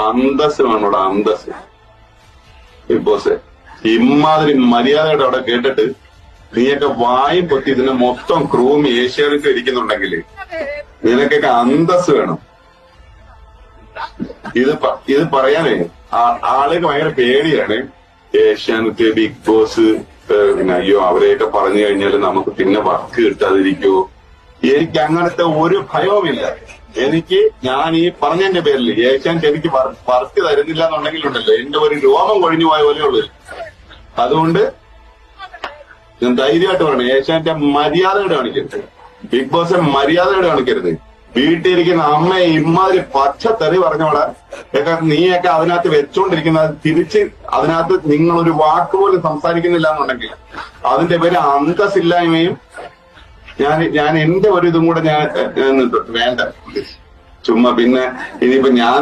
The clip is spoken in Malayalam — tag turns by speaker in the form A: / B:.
A: അന്തസ് വേണോടാ, അന്തസ്. ബിഗ് ബോസ് ഇമാതിരി മര്യാദയുടെ അവിടെ കേട്ടിട്ട് നീയൊക്കെ വായും പൊത്തി ഇതിന് മൊത്തം ക്രൂവും ഏഷ്യാനെറ്റ് ഇരിക്കുന്നുണ്ടെങ്കിൽ നിനക്കൊക്കെ അന്തസ് വേണം. ഇത് പറയാനേ ആളുകൾക്ക് ഭയങ്കര പേടിയാണ്. ഏഷ്യാനെറ്റ്, ബിഗ് ബോസ്, പിന്നെ അയ്യോ അവരെയൊക്കെ പറഞ്ഞു കഴിഞ്ഞാൽ നമുക്ക് പിന്നെ വർക്ക് കിട്ടാതിരിക്കുവോ. എനിക്ക് അങ്ങനത്തെ ഒരു ഭയവുമില്ല. ഞാൻ ഈ പറഞ്ഞതിന്റെ പേരിൽ ഏഷ്യാനെറ്റ് എനിക്ക് വർക്ക് തരുന്നില്ല എന്നുണ്ടെങ്കിലുണ്ടല്ലോ എന്റെ ഒരു രോമം കൊഴിഞ്ഞു പോയ പോലെയുള്ളൂ. അതുകൊണ്ട് ഞാൻ ധൈര്യമായിട്ട് പറയണം, ഏഷ്യാനെറ്റ് മര്യാദയോടെ കാണിക്കരുത്, ബിഗ് ബോസ് മര്യാദയോടെ കാണിക്കരുത്. വീട്ടിലിരിക്കുന്ന അമ്മയെ ഇമാതിരി പച്ചത്തെറി പറഞ്ഞോടെ നീയൊക്കെ അതിനകത്ത് വെച്ചോണ്ടിരിക്കുന്നത് തിരിച്ച് അതിനകത്ത് നിങ്ങളൊരു വാക്ക് പോലും സംസാരിക്കുന്നില്ല എന്നുണ്ടെങ്കിൽ അതിന്റെ പേര് അന്തസ്സില്ലായ്മയും. ഞാൻ എന്റെ ഒരു ഇതും കൂടെ ഞാൻ വേണ്ട ചുമ്മാ പിന്നെ ഇനിയിപ്പോ ഞാൻ